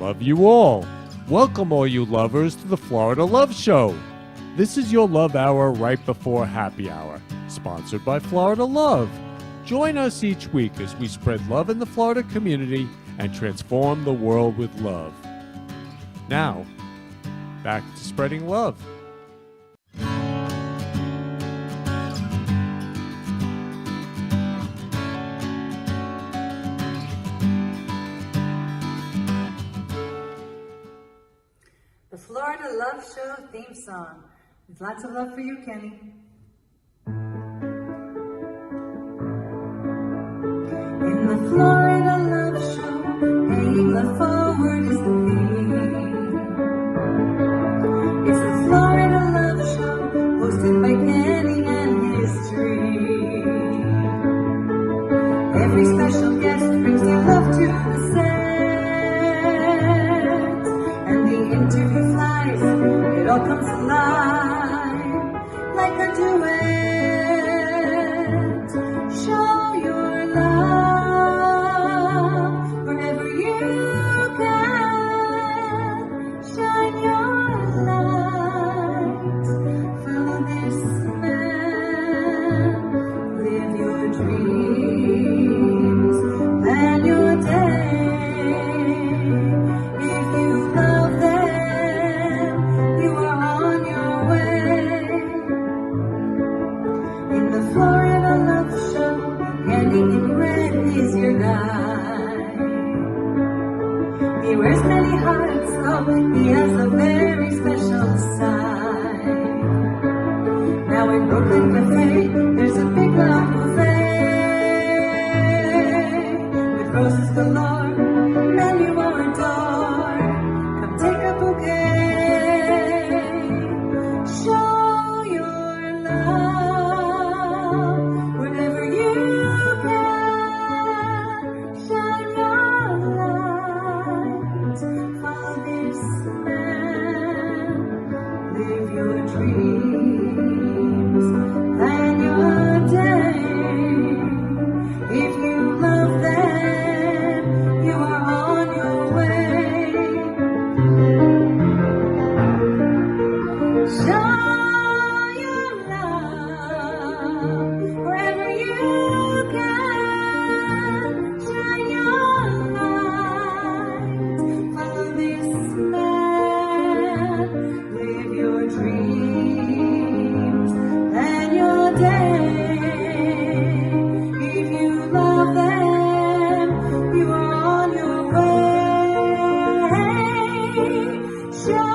love you all. Welcome, all you lovers, to the Florida Love Show. This is your love hour right before happy hour, sponsored by Florida Love. Join us each week as we spread love in the Florida community and transform the world with love. Now, back to spreading love. The Florida Love Show theme song. With lots of love for you, Kenny. In the Florida Love Show, paying love forward is the theme. It's the Florida Love Show, hosted by Kenny and his team. Every special guest brings their love to the set, and the interview flies, it all comes alive, like a duet. Show your love wherever you can. Shine your light, follow this man, live your dreams, plan your day. If you love them, you are on your way. In the Florida Love Show, Andy in red is your guide. He wears many hearts, though he has a very special side. Now in Brooklyn Cafe, there's a big love buffet with roses galore, and you are adored. Come take a bouquet. Show your love wherever you can. Shine your light, follow this man, live your dreams, plan your day. If you love them, you are on your way. Show your love wherever you can. Shine your light, follow this man, live your dreams, plan your day. If you love them, you are on your way. Show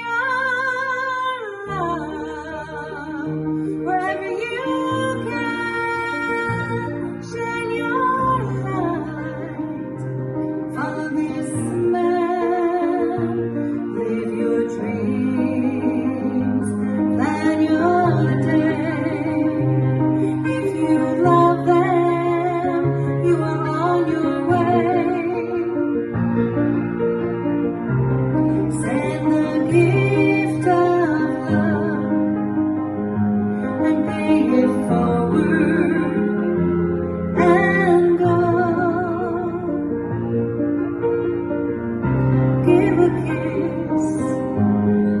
your love wherever you can. Shine your light, follow this man, live your dreams, plan your day. If you love them, you are on your way. Send the gift of love and pay it forward and go. Give a kiss,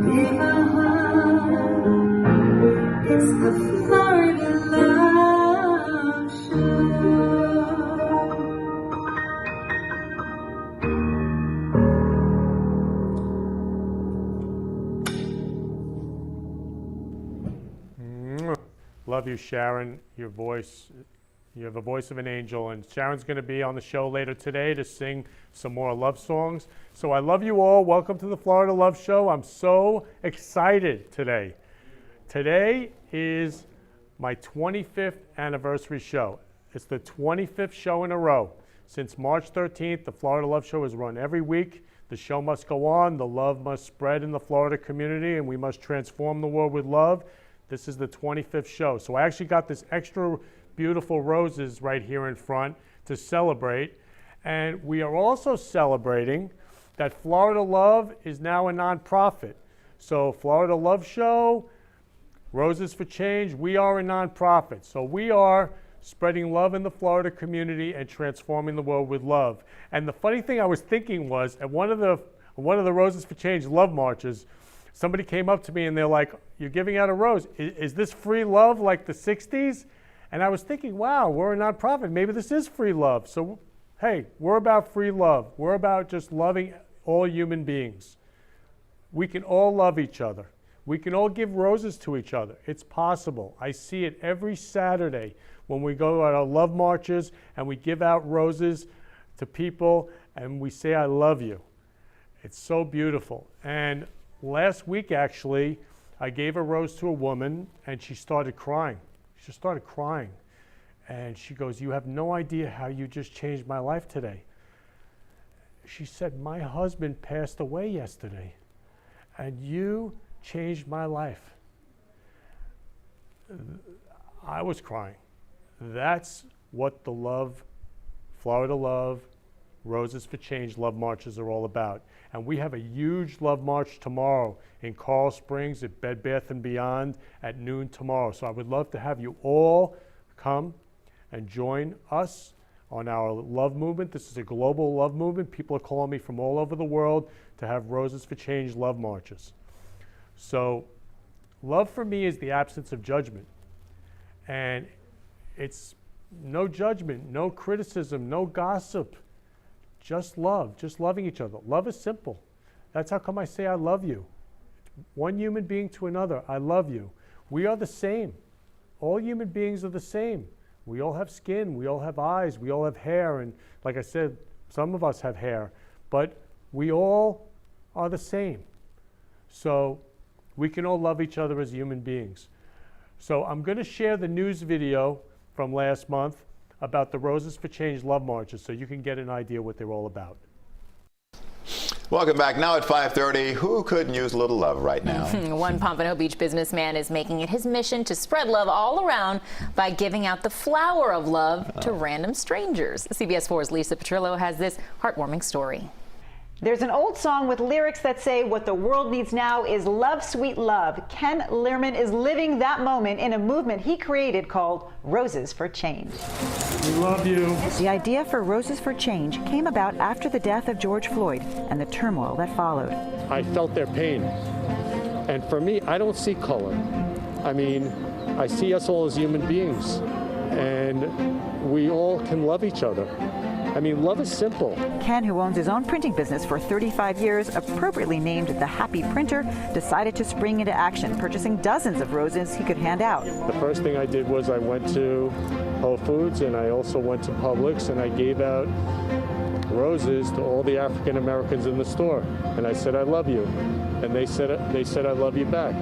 give a hug. It's the Florida Love Show. Love you, Sharon. Your voice, you have the voice of an angel, and Sharon's going to be on the show later today to sing some more love songs. So I love you all. Welcome to the Florida Love Show. I'm so excited today. Today is my 25th anniversary show. It's the 25th show in a row. Since March 13th, the Florida Love Show is run every week. The show must go on. The love must spread in the Florida community, and we must transform the world with love. This is the 25th show. So I actually got this extra beautiful roses right here in front to celebrate. And we are also celebrating that Florida Love is now a nonprofit. So Florida Love Show, Roses for Change, we are a nonprofit. So we are spreading love in the Florida community and transforming the world with love. And the funny thing I was thinking was, at one of the Roses for Change love marches, somebody came up to me and they're like, "You're giving out a rose. Is this free love like the 60s?" And I was thinking, wow, we're a nonprofit. Maybe this is free love. So, hey, we're about free love. We're about just loving all human beings. We can all love each other. We can all give roses to each other. It's possible. I see it every Saturday when we go to our love marches and we give out roses to people and we say, "I love you." It's so beautiful. And last week, actually, I gave a rose to a woman and she started crying. She just started crying. And she goes, "You have no idea how you just changed my life today." She said, "My husband passed away yesterday, and you changed my life." I was crying. That's what the Love, Florida Love, Roses for Change love marches are all about. And we have a huge love march tomorrow in Coral Springs at Bed Bath & Beyond at noon tomorrow. So I would love to have you all come and join us on our love movement. This is a global love movement. People are calling me from all over the world to have Roses for Change love marches. So love for me is the absence of judgment. And it's no judgment, no criticism, no gossip, just love, just loving each other. Love is simple. That's how come I say I love you. One human being to another, I love you. We are the same. All human beings are the same. We all have skin, we all have eyes, we all have hair, and like I said, some of us have hair, but we all are the same. So we can all love each other as human beings. So I'm going to share the news video from last month about the Roses for Change love marches so you can get an idea what they're all about. Welcome back. Now at 5:30, who couldn't use a little love right now? One Pompano Beach businessman is making it his mission to spread love all around by giving out the flower of love to random strangers. CBS 4's Lisa Petrillo has this heartwarming story. There's an old song with lyrics that say what the world needs now is love, sweet love. Ken Lehrman is living that moment in a movement he created called Roses for Change. We love you. The idea for Roses for Change came about after the death of George Floyd and the turmoil that followed. I felt their pain. And for me, I don't see color. I mean, I see us all as human beings. And we all can love each other. I mean, love is simple. Ken, who owns his own printing business for 35 years, appropriately named the Happy Printer, decided to spring into action, purchasing dozens of roses he could hand out. The first thing I did was I went to Whole Foods and I also went to Publix and I gave out roses to all the African Americans in the store. And I said, "I love you." And they said, "I love you back."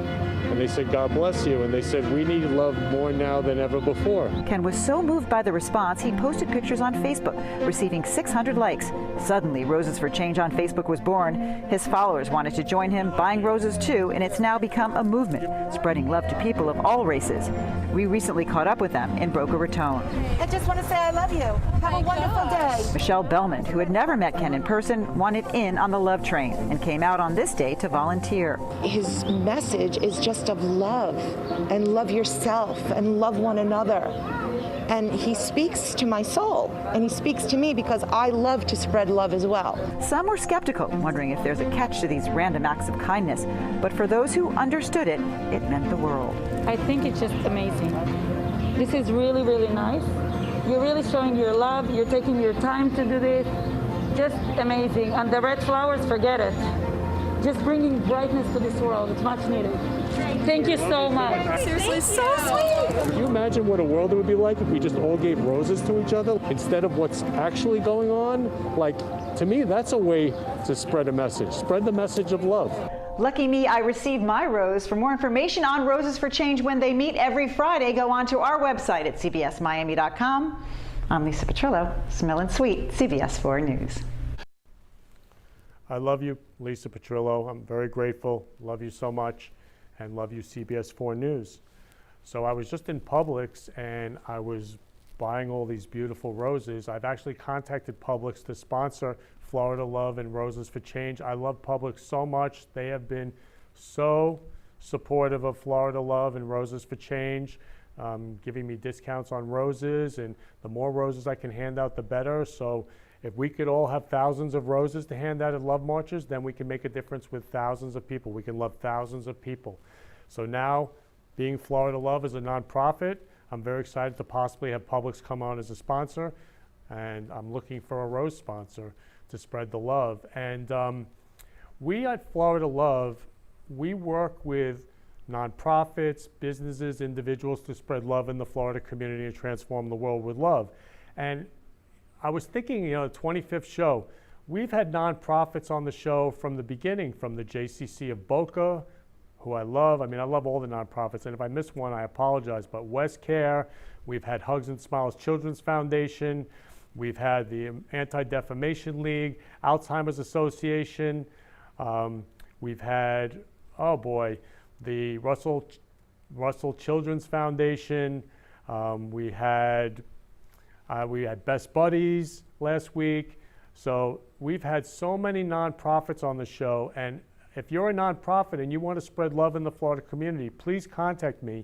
And they said, "God bless you." And they said, "We need love more now than ever before." Ken was so moved by the response, he posted pictures on Facebook, receiving 600 likes. Suddenly, Roses for Change on Facebook was born. His followers wanted to join him, buying roses too, and it's now become a movement, spreading love to people of all races. We recently caught up with them in Boca Raton. I just want to say I love you. Have a wonderful day. Michelle Bellman, who had never met Ken in person, wanted in on the love train and came out on this day to volunteer. His message is just of love, and love yourself, and love one another. And he speaks to my soul, and he speaks to me because I love to spread love as well. Some were skeptical, wondering if there's a catch to these random acts of kindness. But for those who understood it, it meant the world. I think it's just amazing. This is really, really nice. You're really showing your love. You're taking your time to do this. Just amazing. And the red flowers, forget it. Just bringing brightness to this world. It's much needed. Thank you so much. Seriously, so sweet. Can you imagine what a world it would be like if we just all gave roses to each other instead of what's actually going on? Like, to me, that's a way to spread a message. Spread the message of love. Lucky me, I received my rose. For more information on Roses for Change when they meet every Friday, go on to our website at cbsmiami.com. I'm Lisa Petrillo, Smelling Sweet, CBS 4 News. I love you, Lisa Petrillo. I'm very grateful. Love you so much, and love you, CBS 4 News. So I was just in Publix, and I was buying all these beautiful roses. I've actually contacted Publix to sponsor Florida Love and Roses for Change. I love Publix so much. They have been so supportive of Florida Love and Roses for Change. giving me discounts on roses, and the more roses I can hand out, the better. So if we could all have thousands of roses to hand out at Love Marches, then we can make a difference with thousands of people. We can love thousands of people. So now, being Florida Love is a nonprofit, I'm very excited to possibly have Publix come on as a sponsor, and I'm looking for a rose sponsor to spread the love. And we at Florida Love, we work with nonprofits, businesses, individuals to spread love in the Florida community and transform the world with love. And I was thinking, the 25th show, we've had nonprofits on the show from the beginning, from the JCC of Boca, who I love. I mean, I love all the nonprofits, and if I miss one, I apologize, but West Care, we've had Hugs and Smiles Children's Foundation, we've had the Anti-Defamation League, Alzheimer's Association, we've had, oh boy, the Russell Children's Foundation, we had Best Buddies last week. So we've had so many nonprofits on the show, and if you're a nonprofit and you want to spread love in the Florida community, please contact me.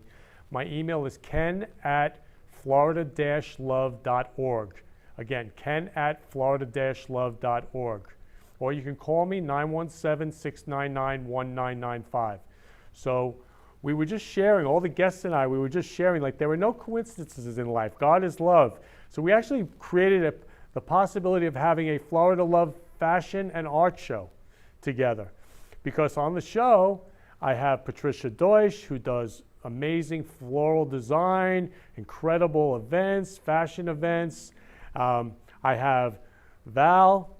My email is ken@florida-love.org. Again, ken@florida-love.org. Or you can call me, 917-699-1995. So we were just sharing, all the guests and I, we were just sharing, like there were no coincidences in life. God is love. So we actually created the possibility of having a Florida Love fashion and art show together. Because on the show, I have Patricia Deutsch, who does amazing floral design, incredible events, fashion events. I have Val.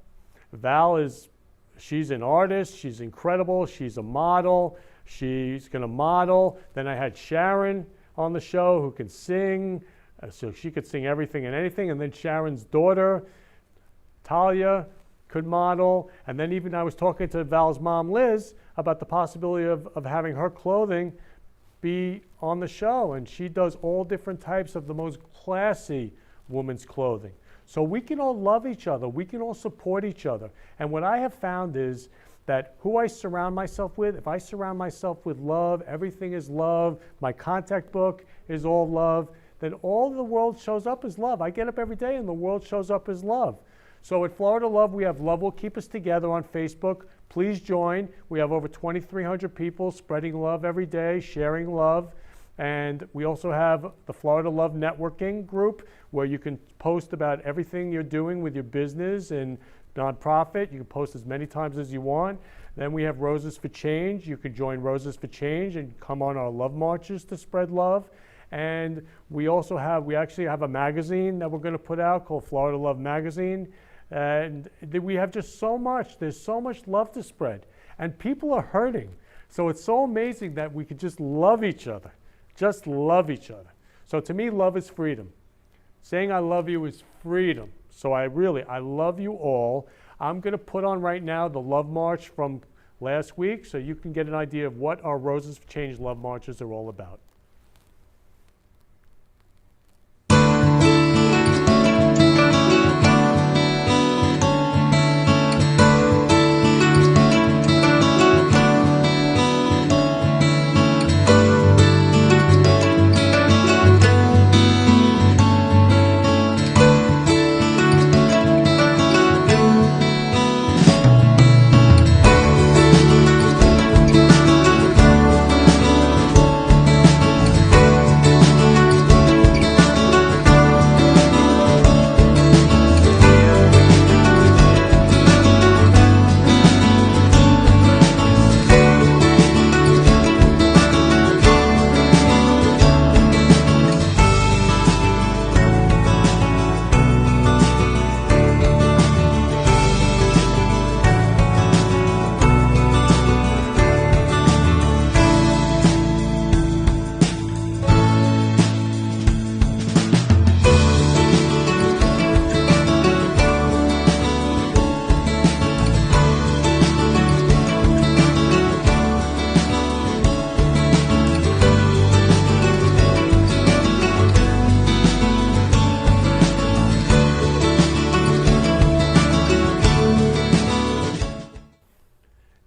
She's an artist, she's incredible, she's a model, she's gonna model. Then I had Sharon on the show who can sing, so she could sing everything and anything. And then Sharon's daughter, Talia, could model. And then even I was talking to Val's mom, Liz, about the possibility of having her clothing be on the show. And she does all different types of the most classy women's clothing. So we can all love each other. We can all support each other. And what I have found is that who I surround myself with, if I surround myself with love, everything is love, my contact book is all love, then all the world shows up as love. I get up every day and the world shows up as love. So at Florida Love, we have Love Will Keep Us Together on Facebook. Please join. We have over 2,300 people spreading love every day, sharing love. And we also have the Florida Love Networking group, where you can post about everything you're doing with your business and nonprofit. You can post as many times as you want. Then we have Roses for Change. You can join Roses for Change and come on our love marches to spread love. And we actually have a magazine that we're going to put out called Florida Love Magazine. And we have just so much. There's so much love to spread. And people are hurting. So it's so amazing that we could just love each other. Just love each other. So to me, love is freedom. Saying I love you is freedom. So I love you all. I'm going to put on right now the Love March from last week so you can get an idea of what our Roses for Change Love Marches are all about.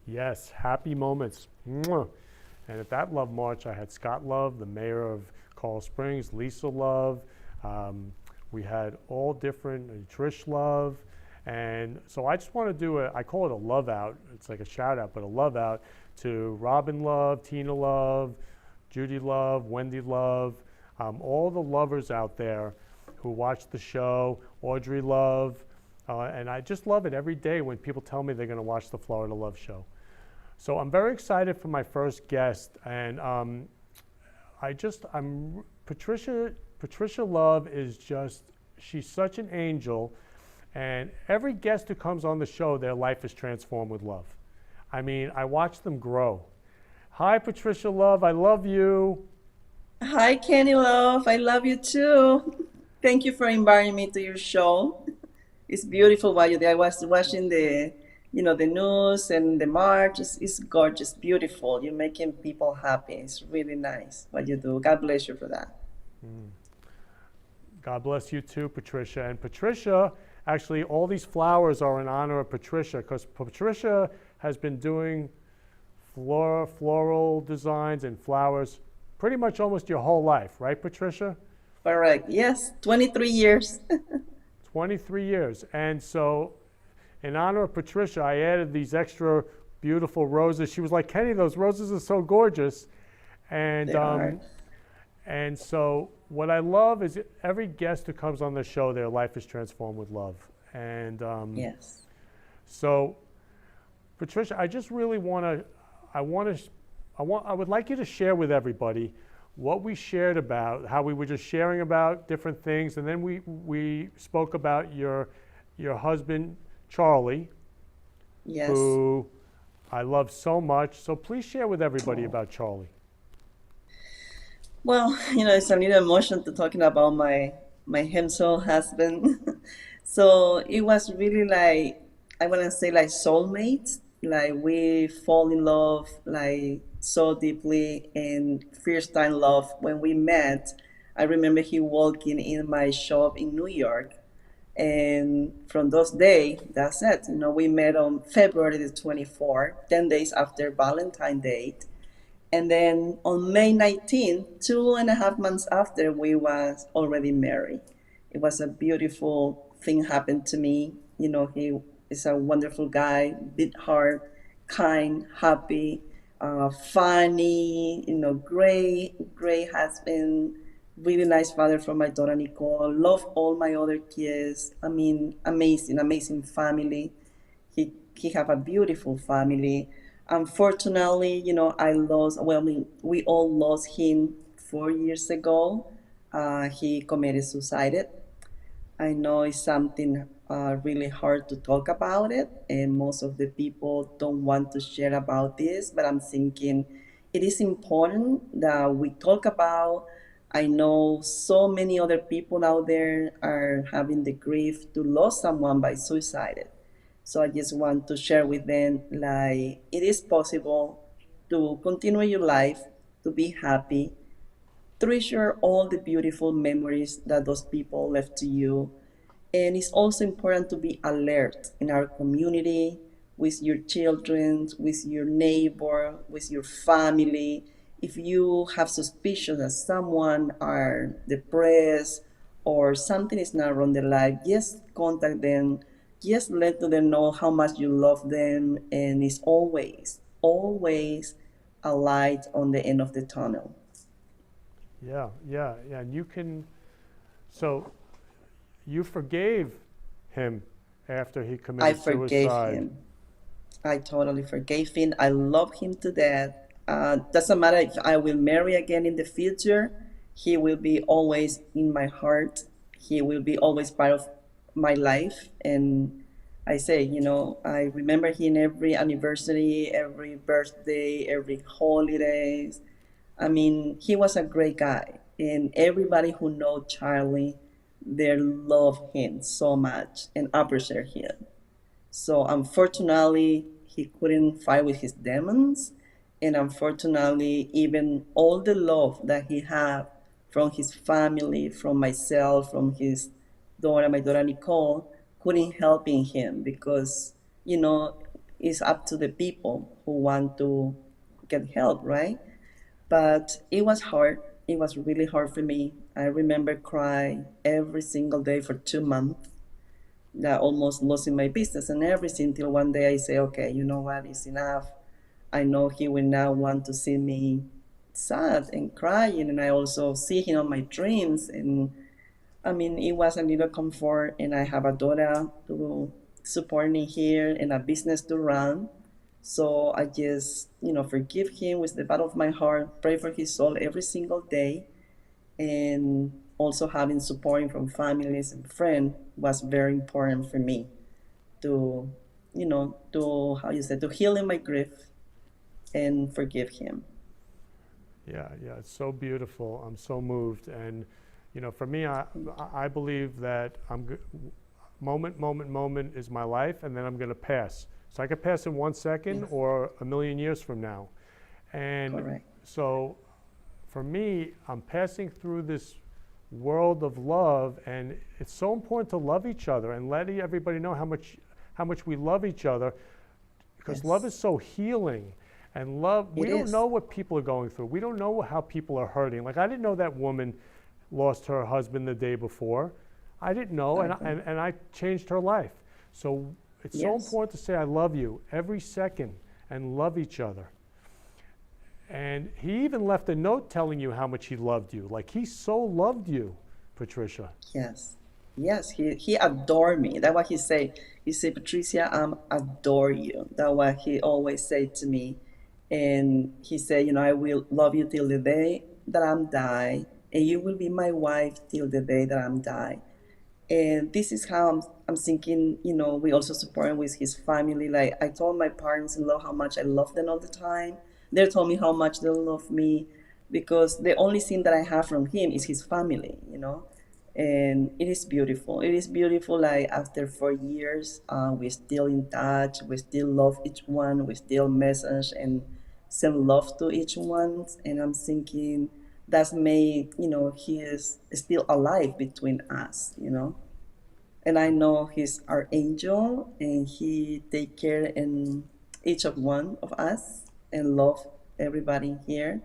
Yes, happy moments. Mwah. And at that Love March, I had Scott Love, the mayor of Coral Springs, Lisa Love. We had all different, Trish Love. And so I just want to do I call it a love out. It's like a shout out, but a love out to Robin Love, Tina Love, Judy Love, Wendy Love, all the lovers out there who watch the show, Audrey Love. And I just love it every day when people tell me they're going to watch the Florida Love Show. So I'm very excited for my first guest. And Patricia Love is she's such an angel. And every guest who comes on the show, their life is transformed with love. I mean, I watch them grow. Hi, Patricia Love. I love you. Hi, Kenny Love. I love you too. Thank you for inviting me to your show. It's beautiful what you did. I was watching the news and the march. It's gorgeous, beautiful. You're making people happy. It's really nice what you do. God bless you for that. God bless you too, Patricia. And Patricia, actually, all these flowers are in honor of Patricia because Patricia has been doing floral designs and flowers pretty much almost your whole life, right, Patricia? Correct. Yes, 23 years. 23 years. And so in honor of Patricia, I added these extra beautiful roses. She was like, Kenny, those roses are so gorgeous. And They are. and so what I love is every guest who comes on the show, their life is transformed with love. And Yes. so, Patricia, I just really I would like you to share with everybody what we shared about, how we were just sharing about different things, and then we spoke about your husband, Charlie, Yes. who I love so much. So please share with everybody about Charlie. Well, it's a little emotion to talking about my handsome husband. So it was really like, I want to say like soulmates. Like we fall in love like so deeply and first time love. When we met, I remember he walking in my shop in New York. And from those days, that's it. We met on February the 24th, 10 days after Valentine's Day. And then on May 19th, 2.5 months after, we was already married. It was a beautiful thing happened to me. He is a wonderful guy, big heart, kind, happy, funny, great husband, really nice father for my daughter Nicole. Love all my other kids. I mean, amazing family. He have a beautiful family. Unfortunately, we all lost him 4 years ago. He committed suicide. I know it's something really hard to talk about it, and most of the people don't want to share about this, but I'm thinking it is important that we talk about. I know so many other people out there are having the grief to lose someone by suicide. So I just want to share with them, like, it is possible to continue your life, to be happy, treasure all the beautiful memories that those people left to you. And it's also important to be alert in our community, with your children, with your neighbor, with your family. If you have suspicion that someone are depressed or something is not wrong in their life, just contact them. Just let them know how much you love them, and it's always a light on the end of the tunnel. Yeah. And so you forgave him after he I committed forgave suicide. him. I totally forgave him. I love him to death. Doesn't matter if I will marry again in the future. He will be always in my heart. He will be always part of my life. And I say, I remember him every anniversary, every birthday, every holidays. I mean, he was a great guy. And everybody who knows Charlie, they love him so much and appreciate him. So unfortunately, he couldn't fight with his demons. And unfortunately, even all the love that he had from his family, from myself, from his daughter, my daughter Nicole, couldn't help in him because, it's up to the people who want to get help, right? But it was hard. it was really hard for me. I remember crying every single day for 2 months, that almost losing my business and everything, till one day I say, okay, you know what, it's enough. I know he will now want to see me sad and crying, and I also see him on my dreams. And I mean, it was a little comfort, and I have a daughter to support me here and a business to run. So I just, forgive him with the bottom of my heart, pray for his soul every single day, and also having support from families and friends was very important for me to, to heal in my grief and forgive him. Yeah, it's so beautiful. I'm so moved. And, for me, I believe that moment is my life, and then I'm going to pass. So I could pass in 1 second Yes. or a million years from now. And Correct. so for me, I'm passing through this world of love, and it's so important to love each other and letting everybody know how much we love each other, because Yes. love is so healing. And love, we It don't is. know what people are going through. We don't know how people are hurting. Like, I didn't know that woman lost her husband the day before. I didn't know, and I changed her life. So it's so Yes. important to say I love you every second and love each other. And he even left a note telling you how much he loved you. Like, he so loved you, Patricia. Yes, he adored me. That's what he said. He said, Patricia, adore you. That's what he always said to me. And he said, I will love you till the day that I'm die, and you will be my wife till the day that I'm die. And this is how I'm thinking, we also support him with his family. Like, I told my parents-in-law how much I love them all the time. They told me how much they love me, because the only thing that I have from him is his family, And it is beautiful. It is beautiful. Like, after 4 years, we're still in touch. We still love each one. We still message and send love to each one. And I'm thinking that's made, he is still alive between us, And I know he's our angel, and he take care in each of one of us and love everybody here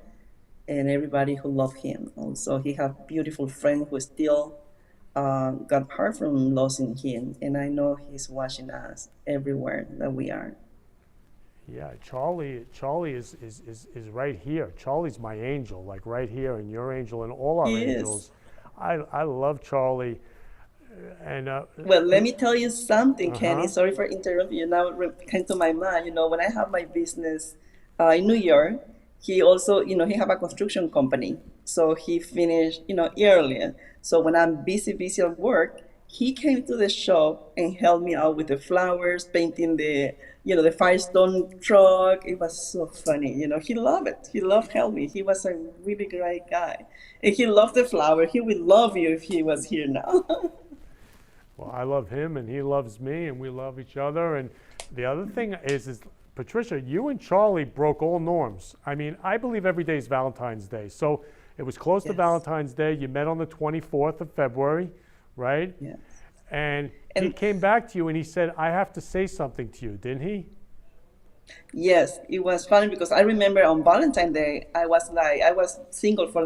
and everybody who love him. Also, he have beautiful friend who still got hurt from losing him, and I know he's watching us everywhere that we are. Yeah, Charlie is right here. Charlie's my angel, like right here, and your angel, and all our He is. angels. I love Charlie. And Well, let me tell you something, Kenny. Uh-huh. Sorry for interrupting you. Now it came to my mind. When I have my business in New York, he also, he have a construction company. So he finished, earlier. So when I'm busy at work, he came to the shop and helped me out with the flowers, painting the Firestone truck. It was so funny. He loved it. He loved helping me. He was a really great guy. And he loved the flower. He would love you if he was here now. well, I love him, and he loves me, and we love each other. And the other thing is Patricia, you and Charlie broke all norms. I mean, I believe every day is Valentine's Day. So it was close to Yes. Valentine's Day. You met on the 24th of February, right? Yes. And he And- came back to you and he said, I have to say something to you, didn't he? Yes, it was funny because I remember on Valentine's Day, I was single for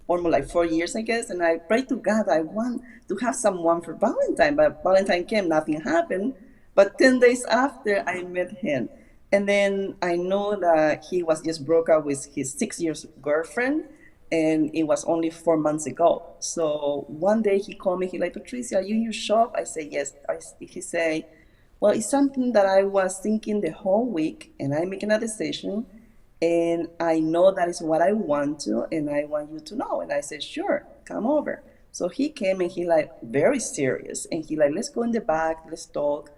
almost 4 years, I guess, and I prayed to God, I want to have someone for Valentine, but Valentine came, nothing happened. But 10 days after, I met him. And then I know that he was just broke up with his 6 years girlfriend, and it was only 4 months ago. So one day he called me, he like, Patricia, are you in your shop? I say, yes. He say, well, it's something that I was thinking the whole week, and I'm making a decision, and I know that is what I want to, and I want you to know. And I said, sure, come over. So he came, and he very serious, and he let's go in the back, let's talk.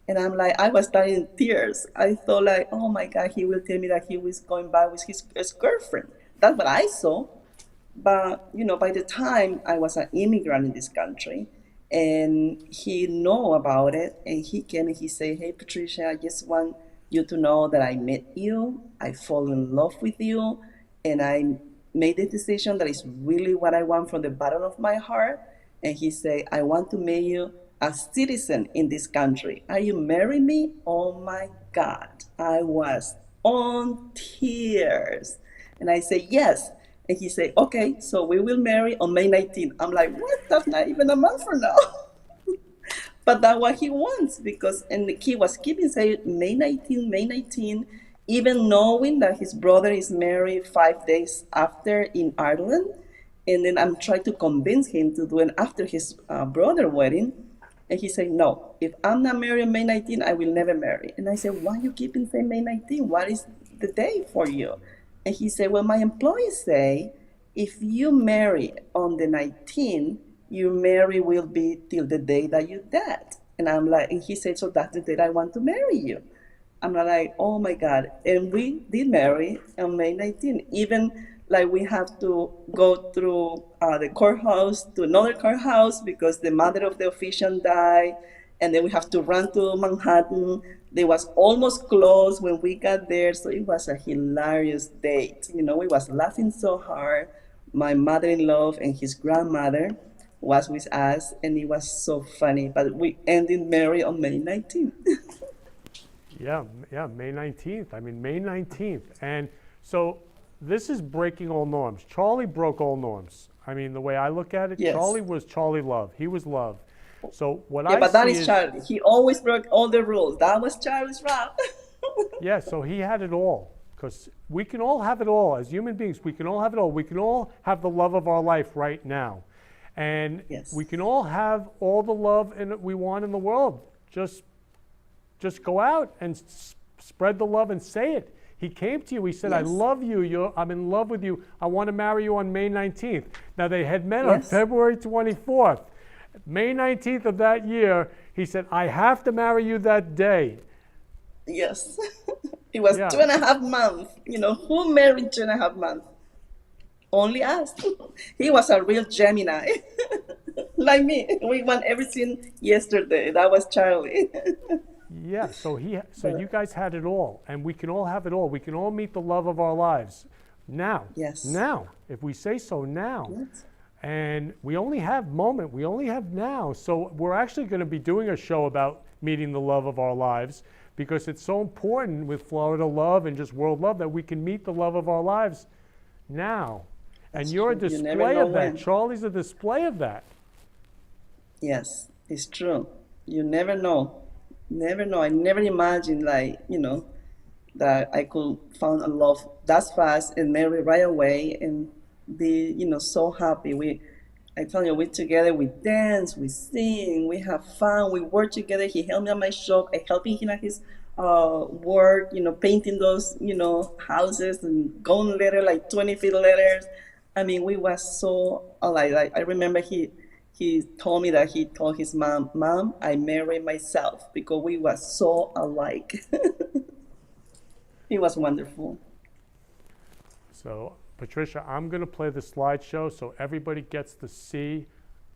And I'm I was starting in tears. I thought oh my God, he will tell me that he was going back with his girlfriend. That's what I saw. But, by the time I was an immigrant in this country, and he know about it, and he came and he said, hey, Patricia, I just want you to know that I met you, I fall in love with you, and I made the decision that is really what I want from the bottom of my heart. And he said, I want to make you a citizen in this country. Are you marrying me? Oh my God, I was on tears. And I said, yes. And he said, okay, so we will marry on May 19th. I'm like, what? That's not even a month from now. But that's what he wants because, and he was keeping saying May 19, May 19, even knowing that his brother is married 5 days after in Ireland. And then I'm trying to convince him to do it after his brother wedding. And he said, no, if I'm not married on May 19, I will never marry. And I said, why you keeping saying May 19? What is the day for you? And he said, well, my employees say, if you marry on the 19th, your marriage will be till the day that you dead. And I'm like, and he said, so that's the day I want to marry you. I'm like, oh my God. And we did marry on May 19th. Even like we have to go through the courthouse to another courthouse because the mother of the official died. And then we have to run to Manhattan. They was almost closed when we got there. So it was a hilarious date. You know, we was laughing so hard. My mother-in-law and his grandmother was with us, and it was so funny. But we ended married on May 19th. Yeah, May 19th. I mean, May 19th. And so this is breaking all norms. Charlie broke all norms. I mean, the way I look at it, Yes. Charlie was Charlie Love. He was love. So what Yeah, I but that see is Charlie. He always broke all the rules. That was Charlie's rap. yeah, so he had it all. Because we can all have it all. As human beings, we can all have it all. We can all have the love of our life right now. And Yes. we can all have all the love we want in the world. Just go out and spread the love and say it. He came to you. He said, I Yes. love you. I'm in love with you. I want to marry you on May 19th. Now, they had met on Yes. February 24th. May 19th of that year, he said, I have to marry you that day. Yes. It was Yeah. 2.5 months. You know, who married 2.5 months? Only us. He was a real Gemini. Like me. We want everything yesterday. That was Charlie. Yeah, so you guys had it all, and we can all have it all. We can all meet the love of our lives now. Yes. Now, if we say so now. Yes. And we only have we only have now. So we're actually going to be doing a show about meeting the love of our lives because it's so important with Florida Love and just world love that we can meet the love of our lives now. And That's you're a true. You never display know of that. when. Charlie's a display of that. Yes, it's true. You never know. Never know. I never imagined, like, you know, that I could find a love that fast and marry right away and be, you know, so happy. I tell you, we together, we dance, we sing, we have fun, we work together. He helped me at my shop. I helping him at his work, you know, painting those, you know, houses and going letter, like 20 feet letters. I mean, we was so alike. Like, I remember he told me that he told his mom, I married myself because we was so alike. It was wonderful. So, Patricia, I'm going to play the slideshow so everybody gets to see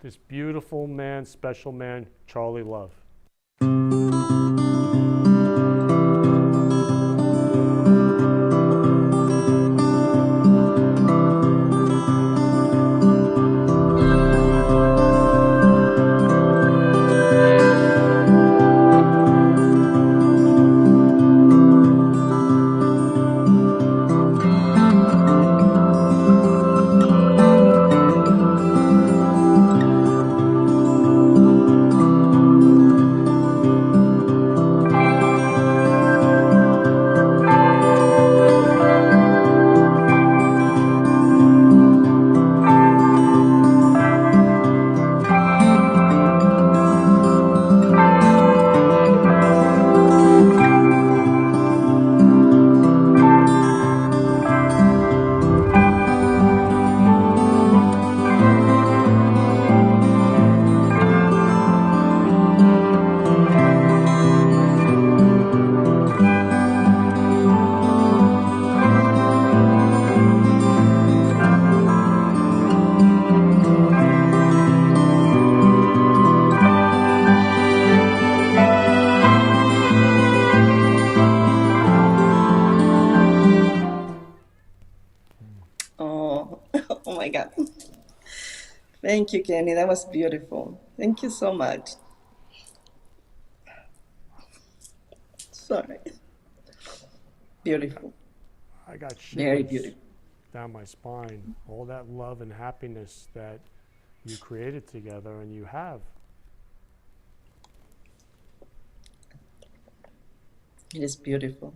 this beautiful man, special man, Charlie Love. Oh, oh my God. Thank you, Kenny. That was beautiful. Thank you so much. Sorry. Beautiful. I got shivers. Very beautiful. down my spine. All that love and happiness that you created together and you have. It is beautiful.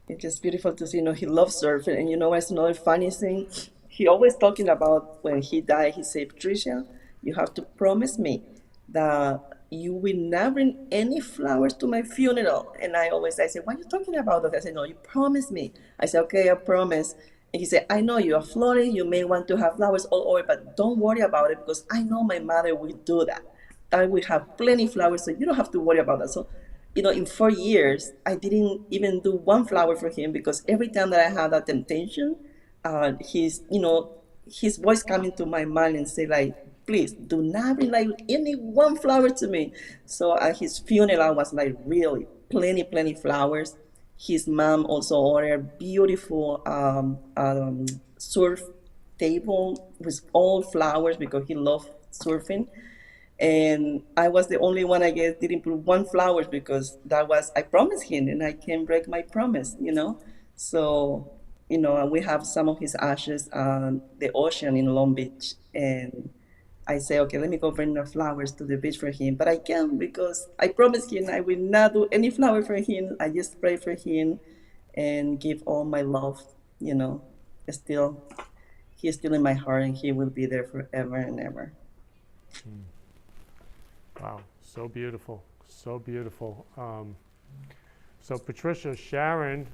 It's just beautiful to see. He loves surfing, and what's another funny thing? He always talking about when he died. He said, "Patricia, you have to promise me that you will not bring any flowers to my funeral." And I said, "What are you talking about?" I said, "No, you promise me." I said, "Okay, I promise." And he said, "I know you are Florida. You may want to have flowers all over, but don't worry about it because I know my mother will do that. I will have plenty of flowers, so you don't have to worry about that." So in 4 years, I didn't even do one flower for him because every time that I had that temptation, his voice coming to my mind and say like, "Please do not bring like any one flower to me." So at his funeral was like really plenty flowers. His mom also ordered beautiful surf table with all flowers because he loved surfing. And I was the only one, I guess, didn't put one flowers because I promised him and I can't break my promise. So, and we have some of his ashes on the ocean in Long Beach. And I say, okay, let me go bring the flowers to the beach for him. But I can't because I promised him I will not do any flower for him. I just pray for him and give all my love, you know. Still, he's still in my heart and he will be there forever and ever. Wow, so beautiful, so beautiful. So Patricia, Sharon's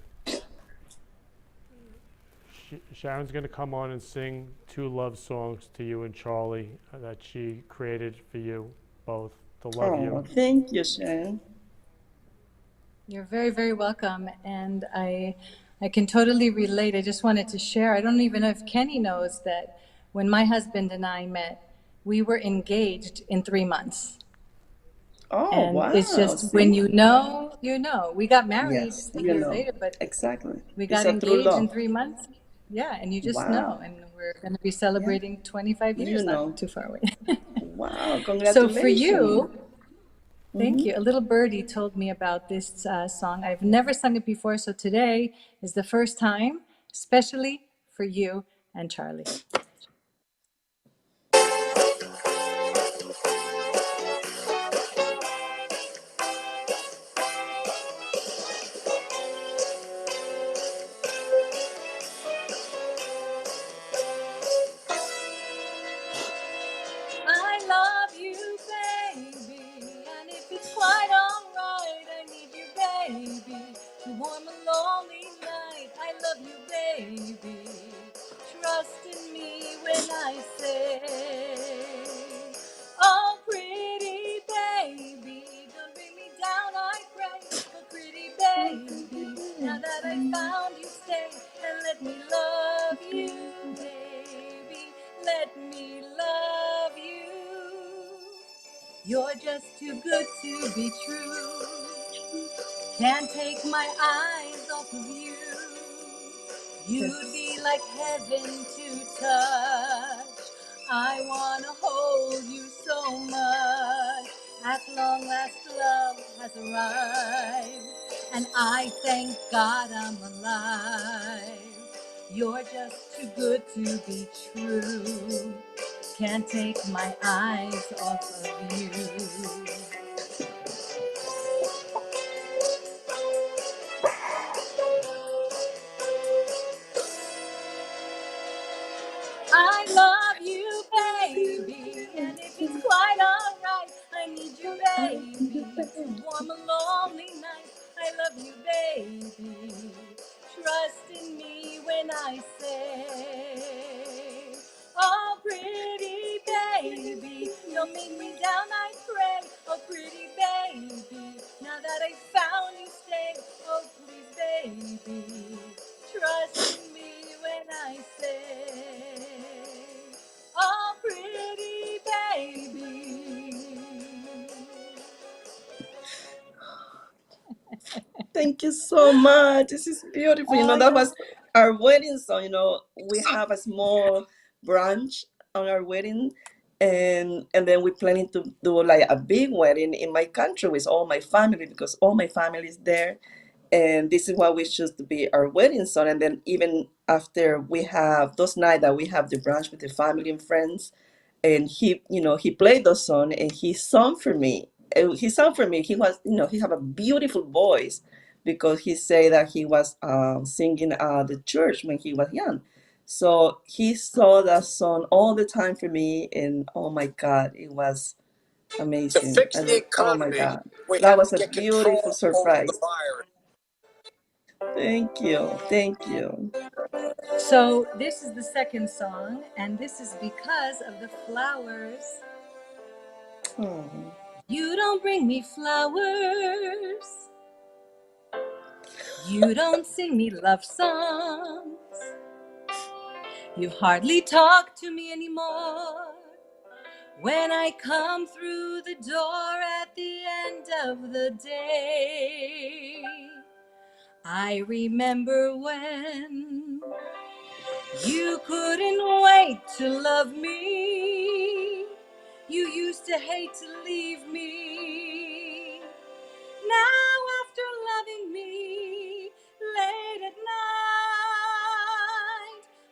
going to come on and sing 2 love songs to you and Charlie that she created for you both to love you. Thank you, Sharon. You're very, very welcome. And I can totally relate. I just wanted to share. I don't even know if Kenny knows that when my husband and I met, we were engaged in 3 months. Oh, And wow. it's just See? when you know, you know. We got married Yes, a you year know. later, but Exactly. we It's got a true engaged in love. 3 months. Yeah, and you just Wow. know. And we're going to be celebrating 25 You years, know. not too far away. Wow, So for congratulations. you, thank Mhm. you. A little birdie told me about this song. I've never sung it before, so today is the first time, especially for you and Charlie. I love you, baby, and if it's quite alright, I need you, baby, to warm a lonely night. I love you, baby. Trust in me when I say, oh, pretty baby, don't bring me down, I pray. Oh, pretty baby, now that I found you, stay and let me love you, baby. Let me love you. You're just too good to be true. Can't take my eyes off of you. You'd be like heaven to touch. I wanna hold you so much. At long last, love has arrived, and I thank God I'm alive. You're just too good to be true. Can't take my eyes off of you. I love you, baby, and if it's quite alright, I need you, baby, to warm a lonely night. I love you, baby. Trust in me when I say, oh, pretty baby, don't make me down, I pray. Oh, pretty baby, now that I found you, stay. Oh, please, baby, trust in me when I say, oh, pretty baby. Thank you so much. This is beautiful. That was our wedding song. We have a small brunch on our wedding, and then we're planning to do like a big wedding in my country with all my family because all my family is there. and this is what we choose to be our wedding song. And then even after we have those nights that we have the brunch with the family and friends, and he played those song and he sung for me. He sung for me. He was, he have a beautiful voice because he said that he was singing at the church when he was young. So he saw that song all the time for me, and oh my God, it was To amazing. fix And the oh my economy, God, we that have was to a get beautiful control over the surprise. virus. Thank you, thank you. So this is the second song, and this is because of the flowers. Oh. You don't bring me flowers. You don't sing me love songs. You hardly talk to me anymore. When I come through the door at the end of the day, I remember when you couldn't wait to love me. You used to hate to leave me. Now after loving me late at night,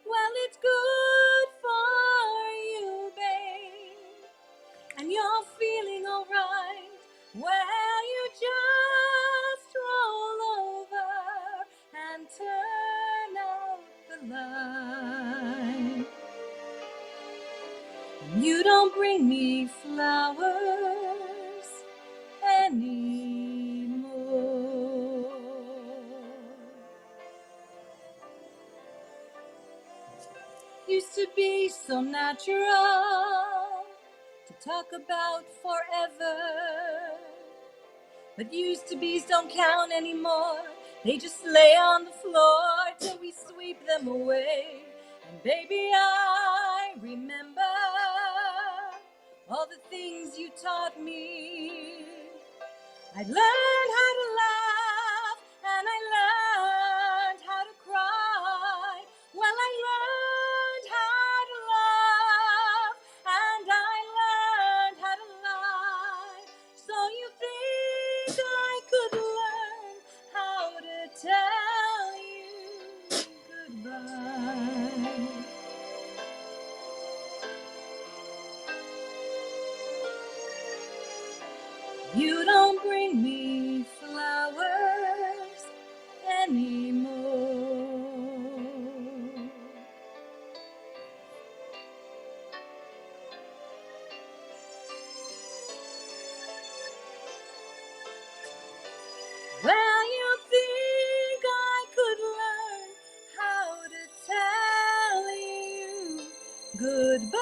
well, it's good for you, babe, and you're feeling alright. Well, you just roll over and turn out the light. You don't bring me flowers anymore. Used to be so natural to talk about forever, but used to be's don't count anymore. They just lay on the floor till we sweep them away. And baby, I remember all the things you taught me. I learned how to laugh and I learned how to cry. Well, I learned how to love and I learned how to lie. So you think I could learn how to tell you goodbye? You don't bring me flowers anymore. Well, you think I could learn how to tell you goodbye?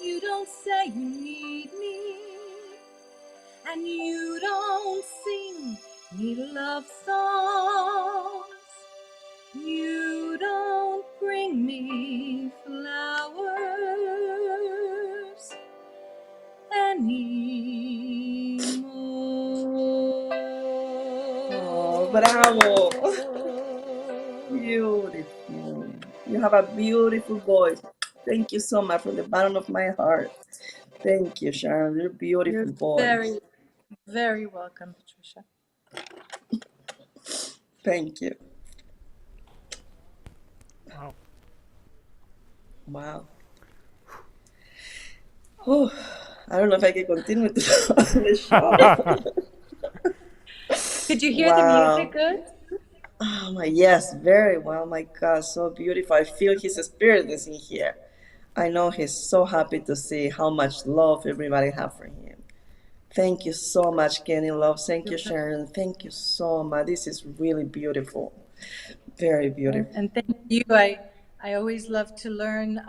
You don't say you need me, and you don't sing me love songs. You don't bring me flowers anymore. Oh, bravo. Beautiful. You have a beautiful voice. Thank you so much from the bottom of my heart. Thank you, Sharon. Your beautiful You're voice. very, very welcome, Patricia. Thank you. Wow. Wow. Oh, I don't know if I can continue with the show. Could you hear the Wow. music good? Oh my, yes, very well. My God, so beautiful. I feel his spirit is in here. I know he's so happy to see how much love everybody have for him. Thank you so much, Kenny Love. Thank you, Sharon. Thank you so much. This is really beautiful. Very beautiful. And thank you. I always love to learn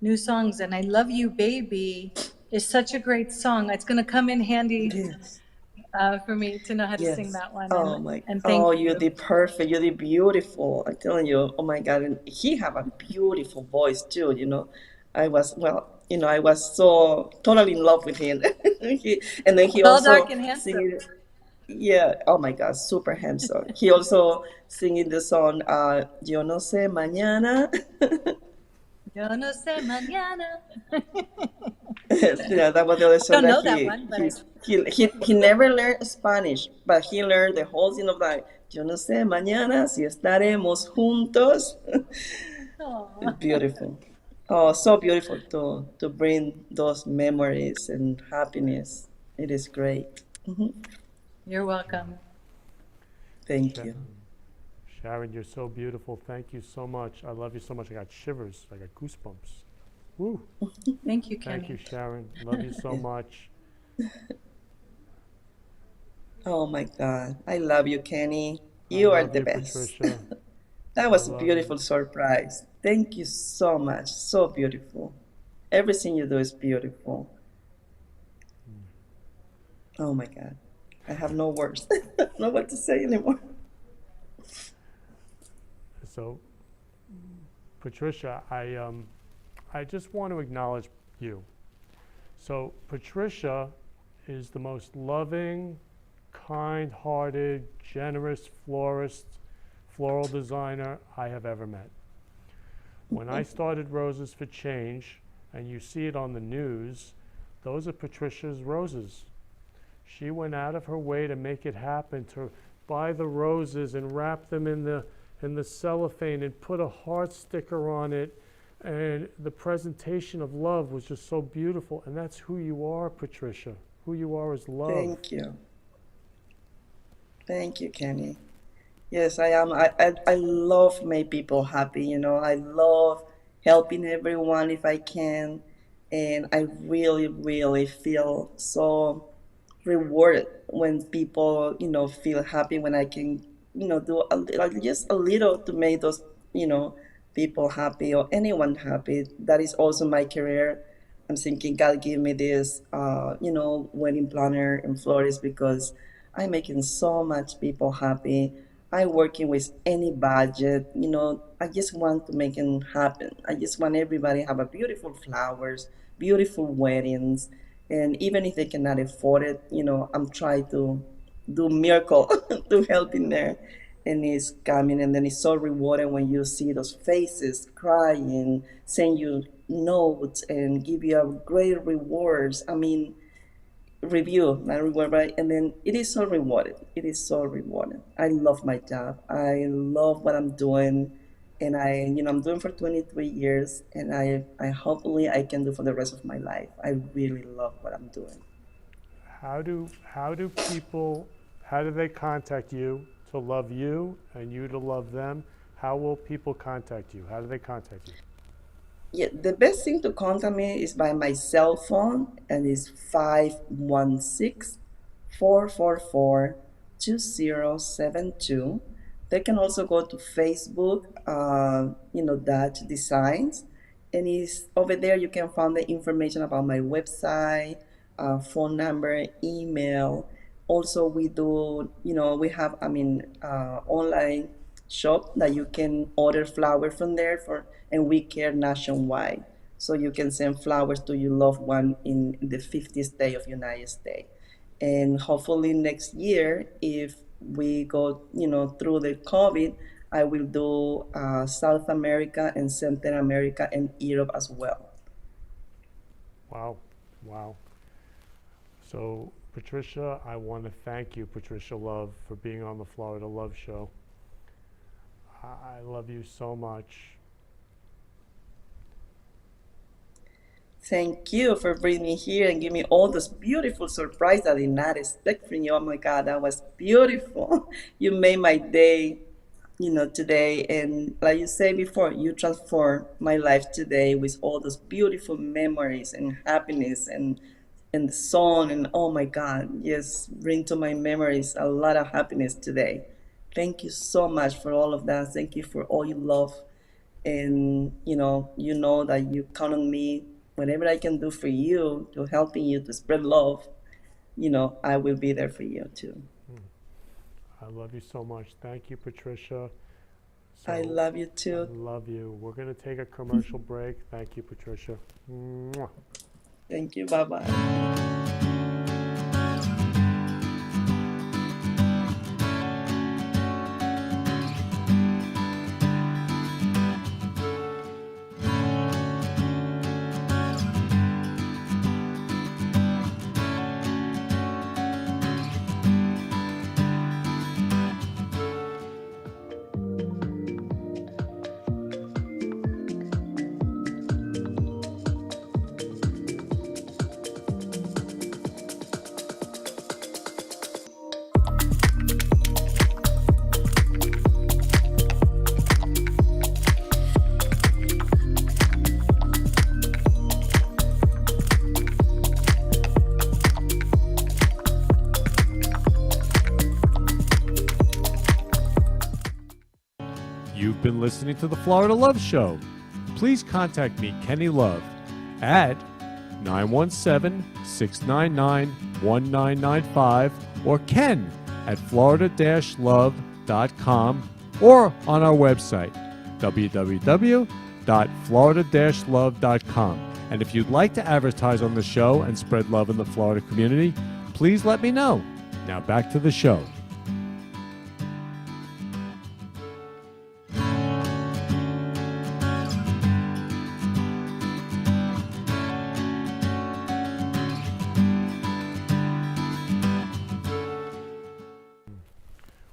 new songs, and I Love You, Baby is such a great song. It's going to come in handy Yes. for me to know how to sing Yes. that one. Oh my. And Oh, thank you you. did perfect. You did beautiful. I'm telling you. Oh my God. And he have a beautiful voice too. I was I was so totally in love with him. And then he Tall, also dark, and handsome. singing. Yeah. Oh my God. Super handsome. He also singing the song. Yo no sé mañana. Yo no sé mañana. Yes, yeah, that was the other song Don't that know that one, but he never learned Spanish, but he learned the whole thing of like, yo no sé mañana si estaremos juntos. It's beautiful. Oh, so beautiful to bring those memories and happiness. It is great. you're welcome. Thank Sha- you. Sharon, you're so beautiful. Thank you so much. I love you so much. I got shivers. I got goosebumps. Woo. Thank you, Kenny. Thank you, Sharon. Love you so much. Oh my God. I love you, Kenny. I You are love the you, best. Patricia. That was a love beautiful surprise. Thank you so much. So beautiful. Everything you do is beautiful. Oh my God. I have no words. I don't know what to say anymore. So, Patricia, I just want to acknowledge you. So, Patricia is the most loving, kind-hearted, generous florist, floral designer I have ever met. When I started Roses for Change, and you see it on the news, those are Patricia's roses. She went out of her way to make it happen, to buy the roses and wrap them in the cellophane and put a heart sticker on it. And the presentation of love was just so beautiful. And that's who you are, Patricia. Who you are is love. Thank you. Thank you, Kenny. Yes, I am. I love make people happy, you know. I love helping everyone if I can. And I really, really feel so rewarded when people, feel happy when I can, do just a little to make those, people happy or anyone happy. That is also my career. I'm thinking God give me this, wedding planner in Florida because I'm making so much people happy. I'm working with any budget, I just want to make it happen. I just want everybody to have a beautiful flowers, beautiful weddings, and even if they cannot afford it, I'm trying to do miracle to help in there. And it's coming, and then it's so rewarding when you see those faces crying, send you notes, and give you a great rewards. I mean, review, not reward, right? And then it is so rewarding. It is so rewarding. I love my job. I love what I'm doing, and I'm doing for 23 years, and I hopefully I can do for the rest of my life. I really love what I'm doing. How do people, how do they contact you to love you and you to love them? How will people contact you? How do they contact you? Yeah, the best thing to contact me is by my cell phone, and it's 516-444-2072. They can also go to Facebook, Dutch Designs, and it's over there you can find the information about my website, phone number, email. Also, we do, we have, online shop that you can order flowers from there and we care nationwide. So you can send flowers to your loved one in the 50th state of United States. And hopefully next year, if we go, through the COVID, I will do South America and Central America and Europe as well. Wow, wow. So, Patricia, I want to thank you, Patricia Love, for being on the Florida Love Show. I love you so much. Thank you for bringing me here and giving me all those beautiful surprises I did not expect from you. Oh my God, that was beautiful. You made my day, today. And like you said before, you transformed my life today with all those beautiful memories and happiness and the song. And oh my God, yes, bring to my memories a lot of happiness today. Thank you so much for all of that. Thank you for all your love. And, you know that you count on me. Whatever I can do for you, to helping you to spread love, I will be there for you too. I love you so much. Thank you, Patricia. I love you too. I love you. We're going to take a commercial break. Thank you, Patricia. Mwah. Thank you. Bye-bye. been listening to the Florida Love Show. Please contact me, Kenny Love, at 917-699-1995 or ken at florida-love.com or on our website, www.florida-love.com. And if you'd like to advertise on the show and spread love in the Florida community, please let me know. Now back to the show.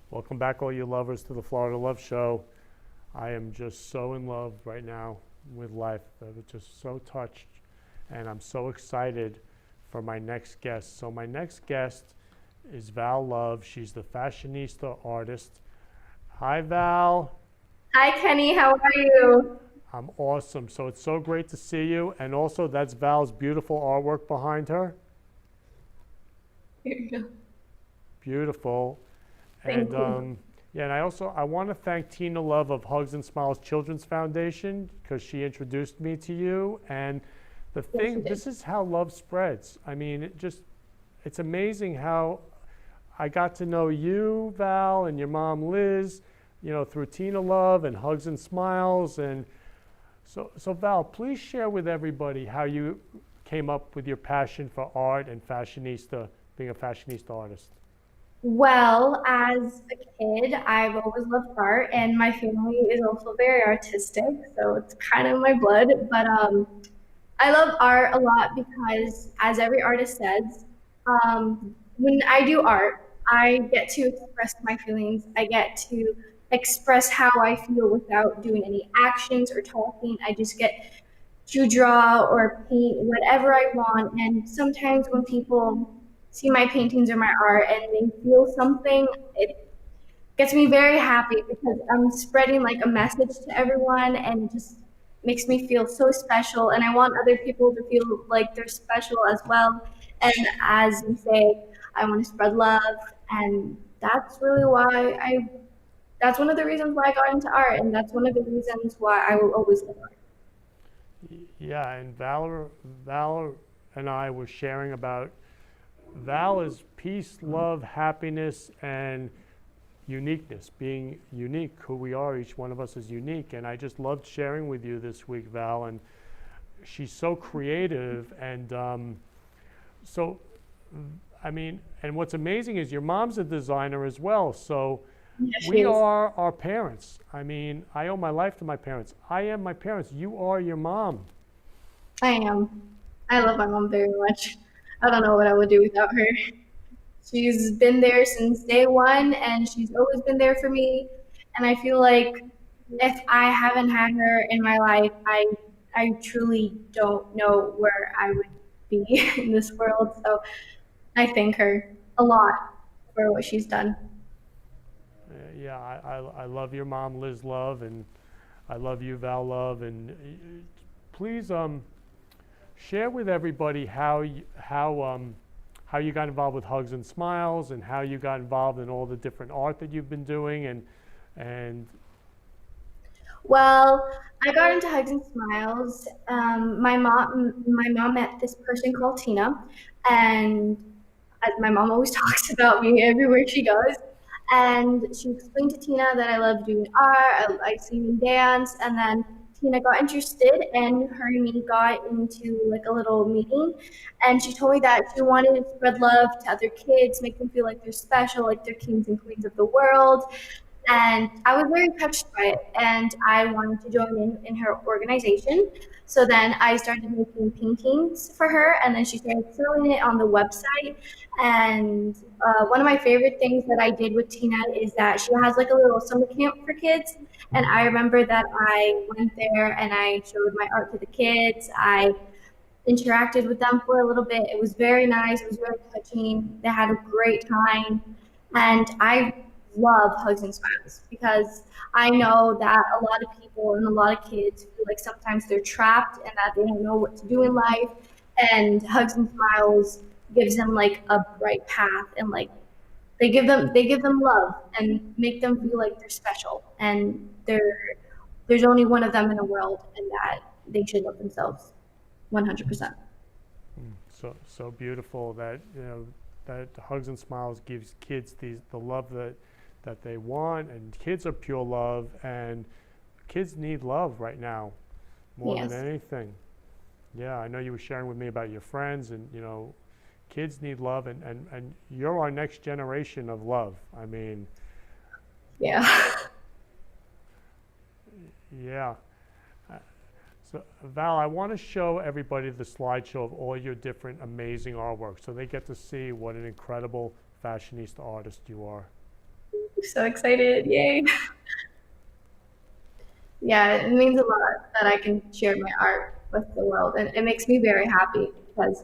Welcome back, all you lovers, to the Florida Love Show. I am just so in love right now with life. I'm just so touched, and I'm so excited for my next guest. So my next guest is Val Love. She's the fashionista artist. Hi, Val. Hi, Kenny. How are you? I'm awesome. So it's so great to see you. And also, that's Val's beautiful artwork behind her. Here you go. Beautiful. Thank you. Yeah, and I want to thank Tina Love of Hugs and Smiles Children's Foundation, because she introduced me to you. And the thing, this is how love spreads. I mean, it's amazing how I got to know you, Val, and your mom, Liz, through Tina Love and Hugs and Smiles. And so Val, please share with everybody how you came up with your passion for art and being a fashionista artist. Well, as a kid, I've always loved art, and my family is also very artistic, so it's kind of in my blood. But I love art a lot because, as every artist says, when I do art, I get to express my feelings. I get to express how I feel without doing any actions or talking. I just get to draw or paint whatever I want. And sometimes when people see my paintings or my art and they feel something, it gets me very happy because I'm spreading like a message to everyone, and it just makes me feel so special. And I want other people to feel like they're special as well. And as you say, I want to spread love, and that's really that's one of the reasons why I got into art, and that's one of the reasons why I will always love art. Yeah, and Val and I were sharing about Val is peace, love, happiness, and uniqueness, being unique, who we are. Each one of us is unique, and I just loved sharing with you this week, Val. And she's so creative, and and what's amazing is your mom's a designer as well. So we are our parents. I mean, I owe my life to my parents. I am my parents. You are your mom. I am. I love my mom very much. I don't know what I would do without her. She's been there since day one, and she's always been there for me. And I feel like if I haven't had her in my life, I truly don't know where I would be in this world. So I thank her a lot for what she's done. Yeah, I love your mom, Liz Love, and I love you, Val Love. And please share with everybody how you got involved with Hugs and Smiles, and how you got involved in all the different art that you've been doing. And Well, I got into Hugs and Smiles. My mom met this person called Tina, and as my mom always talks about me everywhere she goes. And she explained to Tina that I love doing art, I sing and dance, and then Tina got interested, and her and me got into like a little meeting, and she told me that she wanted to spread love to other kids, make them feel like they're special, like they're kings and queens of the world. And I was very touched by it, and I wanted to join in her organization. So then I started making paintings for her, and then she started selling it on the website. And one of my favorite things that I did with Tina is that she has like a little summer camp for kids. And I remember that I went there and I showed my art to the kids. I interacted with them for a little bit. It was very nice. It was very touching. They had a great time. And I love Hugs and Smiles because I know that a lot of people and a lot of kids feel like sometimes they're trapped and that they don't know what to do in life. And Hugs and Smiles gives them like a bright path, and like they give them love and make them feel like they're special and they're there's only one of them in the world, and that they should love themselves 100%. So beautiful that that Hugs and Smiles gives kids the love that they want, and kids are pure love, and kids need love right now more Yes. than anything. Yeah, I know you were sharing with me about your friends, and kids need love, and you're our next generation of love. I mean, Yeah. yeah. So Val, I want to show everybody the slideshow of all your different amazing artwork, so they get to see what an incredible fashionista artist you are. I'm so excited. Yay. Yeah, it means a lot that I can share my art with the world, and it makes me very happy because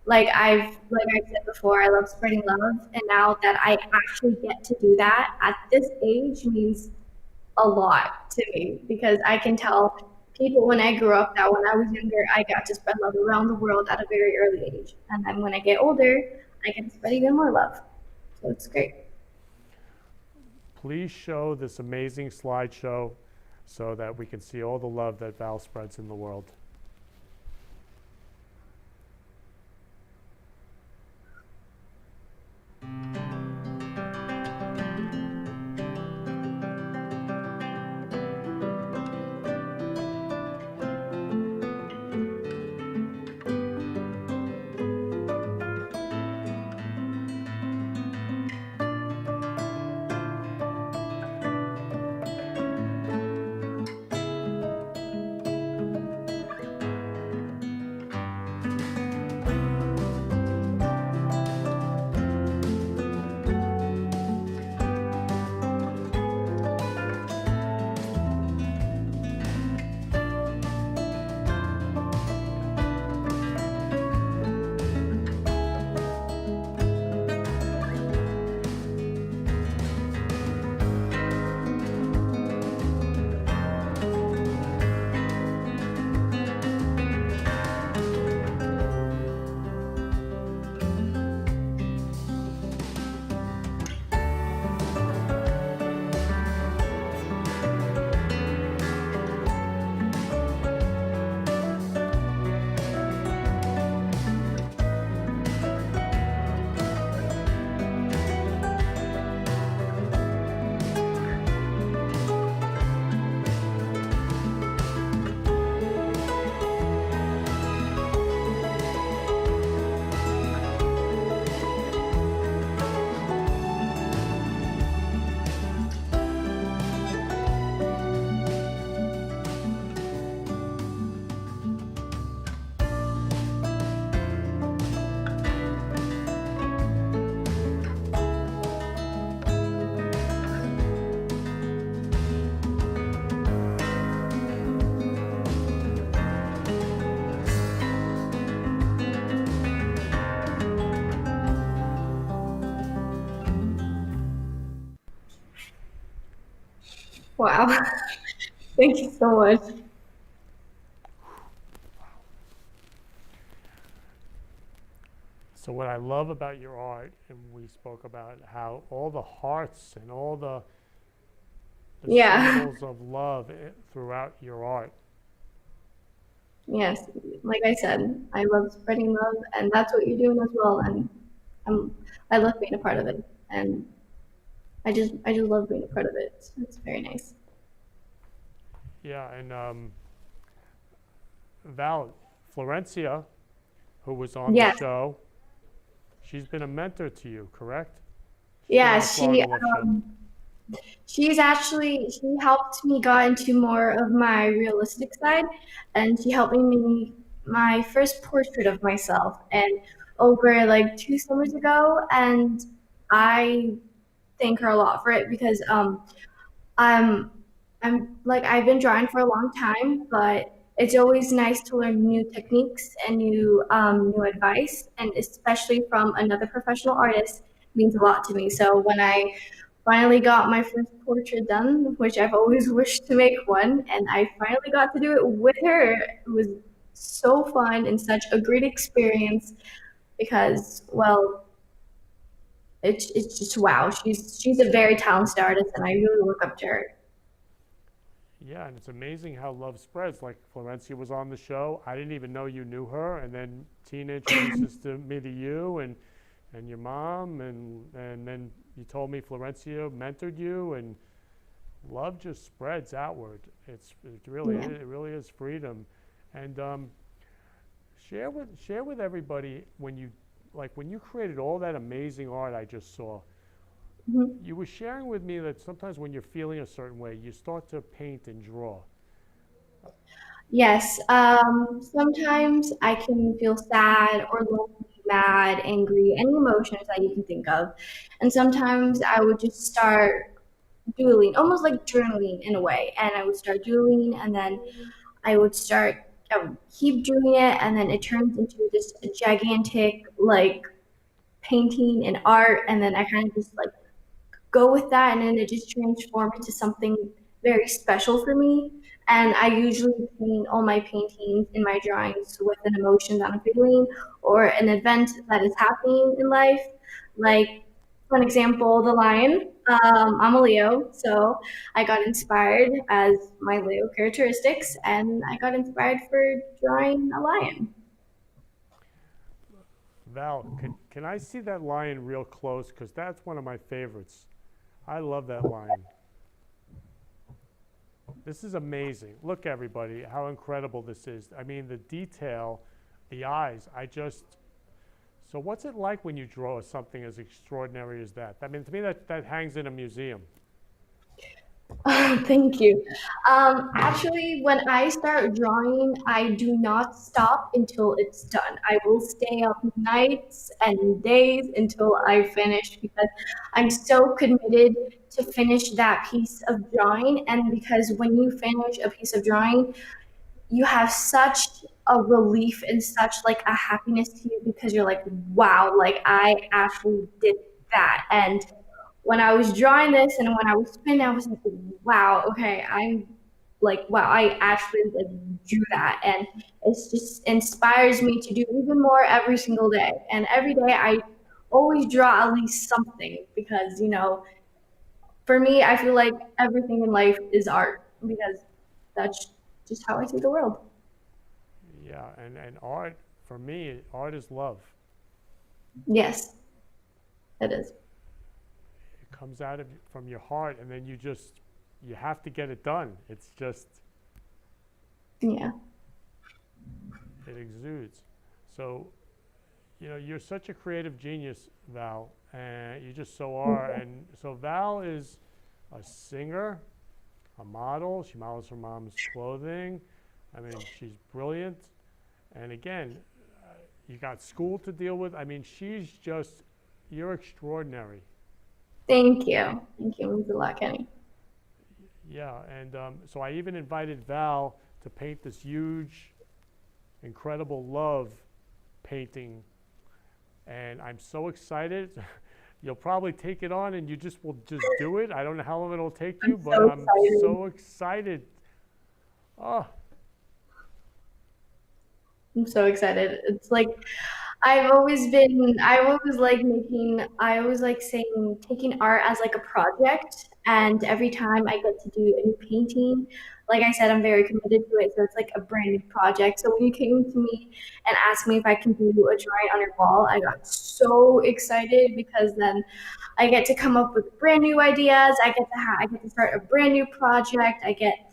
like I said before, I love spreading love, and now that I actually get to do that at this age means a lot to me because I can tell people when I grew up that when I was younger, I got to spread love around the world at a very early age. And then when I get older, I can spread even more love. So it's great. Please show this amazing slideshow so that we can see all the love that Val spreads in the world. Wow. Thank you so much. So what I love about your art, and we spoke about how all the hearts and all the Yeah. symbols of love throughout your art. Yes, like I said, I love spreading love, and that's what you're doing as well. And I love being a part of it, and I just love being a part of it. So it's very nice. Yeah, and Val, Florencia, who was on the Yes. show, she's been a mentor to you, correct? Yeah, on the Florida Love Show. she helped me got into more of my realistic side, and she helped me make my first portrait of myself, and over like 2 summers ago, and I thank her a lot for it because I'm I've been drawing for a long time, but it's always nice to learn new techniques and new advice, and especially from another professional artist means a lot to me. So when I finally got my first portrait done, which I've always wished to make one, and I finally got to do it with her, it was so fun and such a great experience because, well, it's just wow. She's a very talented artist, and I really look up to her. Yeah, and it's amazing how love spreads. Like Florencia was on the show. I didn't even know you knew her, and then Tina introduces me to you and your mom, and then you told me Florencia mentored you, and love just spreads outward. It really is freedom, and share with everybody when you created all that amazing art I just saw. You were sharing with me that sometimes when you're feeling a certain way, you start to paint and draw. Yes, sometimes I can feel sad or lonely, mad, angry, any emotions that you can think of. And sometimes I would just start doodling, almost like journaling in a way. And I would start doodling, and then I would keep doing it, and then it turns into this gigantic, like, painting and art. And then I kind of just like go with that, and then it just transformed into something very special for me. And I usually paint all my paintings and my drawings with an emotion that I'm feeling or an event that is happening in life. Like, for an example, the lion. I'm a Leo, so I got inspired as my Leo characteristics, and I got inspired for drawing a lion. Val, can I see that lion real close? Because that's one of my favorites. I love that lion. This is amazing. Look, everybody, how incredible this is. I mean, the detail, the eyes, so what's it like when you draw something as extraordinary as that? I mean, to me, that hangs in a museum. Thank you. Actually, when I start drawing, I do not stop until it's done. I will stay up nights and days until I finish because I'm so committed to finish that piece of drawing. And because when you finish a piece of drawing, you have such a relief and such like a happiness to you because you're like, wow, like I actually did that. And when I was drawing this and when I was spinning, I was like, wow, okay, I'm like, wow, I actually like drew that. And it's just inspires me to do even more every single day. And every day I always draw at least something because, for me, I feel like everything in life is art because that's just how I see the world. Yeah, and art, for me, art is love. Yes, it is. It comes out from your heart, and then you have to get it done. It's just, Yeah. it exudes. So, you're such a creative genius, Val, and you just so are. And so Val is a singer, a model. She models her mom's clothing. I mean, she's brilliant. And again, you got school to deal with. I mean, you're extraordinary. Thank you. Thank you. It means a lot, Kenny. Yeah, and so I even invited Val to paint this huge, incredible love painting. And I'm so excited. You'll probably take it on and you will just do it. I don't know how long it'll take you, but I'm so excited. Oh. I'm so excited. It's like I always like saying taking art as like a project. And every time I get to do a new painting, like I said, I'm very committed to it. So it's like a brand new project. So when you came to me and asked me if I can do a drawing on your wall, I got so excited because then I get to come up with brand new ideas. I get to start a brand new project. I get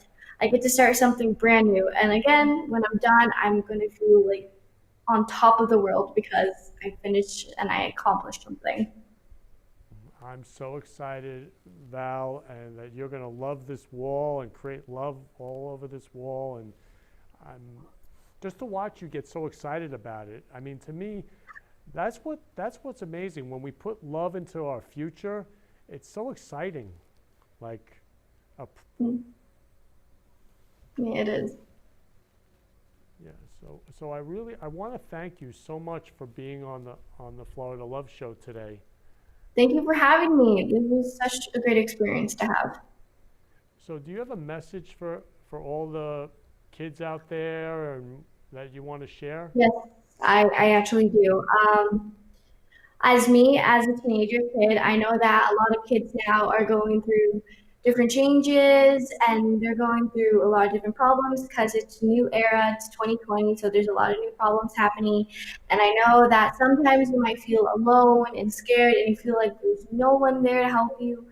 to start something brand new. And again, when I'm done, I'm going to feel like on top of the world because I finished and I accomplished something. I'm so excited, Val, and that you're going to love this wall and create love all over this wall. And just to watch you get so excited about it. I mean, to me, that's what's amazing. When we put love into our future, it's so exciting. Like, Yeah, it is. Yeah, so I want to thank you so much for being on the Florida Love Show today. Thank you for having me. This was such a great experience to have. So do you have a message for all the kids out there and that you want to share? Yes, I actually do. As a teenager kid, I know that a lot of kids now are going through different changes and they're going through a lot of different problems because it's a new era, it's 2020, so there's a lot of new problems happening. And I know that sometimes you might feel alone and scared and you feel like there's no one there to help you.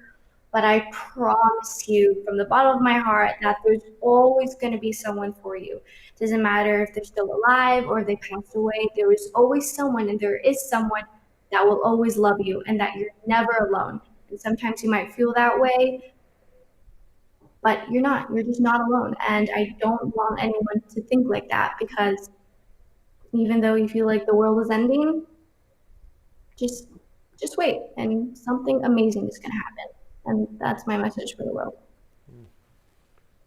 But I promise you from the bottom of my heart that there's always going to be someone for you. It doesn't matter if they're still alive or if they passed away. There is always someone, and there is someone that will always love you and that you're never alone. And sometimes you might feel that way, but you're not. You're just not alone. And I don't want anyone to think like that, because even though you feel like the world is ending, just wait, and something amazing is going to happen. And that's my message for the world.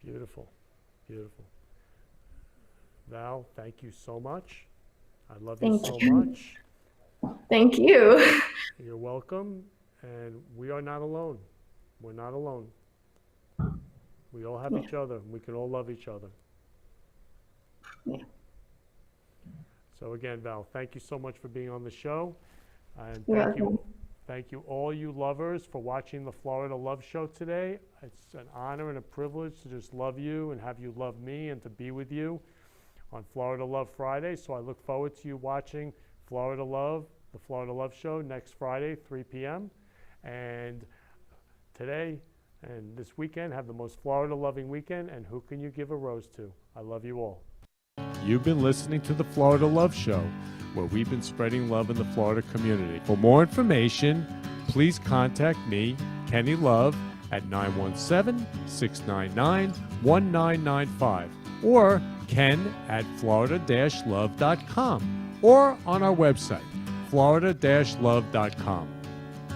Beautiful, beautiful. Val, thank you so much. I love you so much. Thank you. You're welcome. And we are not alone. We're not alone. We all have each other. We can all love each other. Yeah. So again, Val, thank you so much for being on the show. And You're thank you. welcome. Thank you all you lovers for watching the Florida Love Show today. It's an honor and a privilege to just love you and have you love me and to be with you on Florida Love Friday. So I look forward to you watching Florida Love, the Florida Love Show next Friday, 3 p.m. And today and this weekend, have the most Florida loving weekend. And who can you give a rose to? I love you all. You've been listening to the Florida Love Show, where we've been spreading love in the Florida community. For more information, please contact me, Kenny Love, at 917-699-1995 or ken@florida-love.com or on our website, florida-love.com.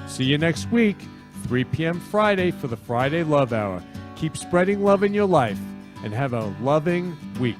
See you next week, 3 p.m. Friday for the Friday Love Hour. Keep spreading love in your life and have a loving week.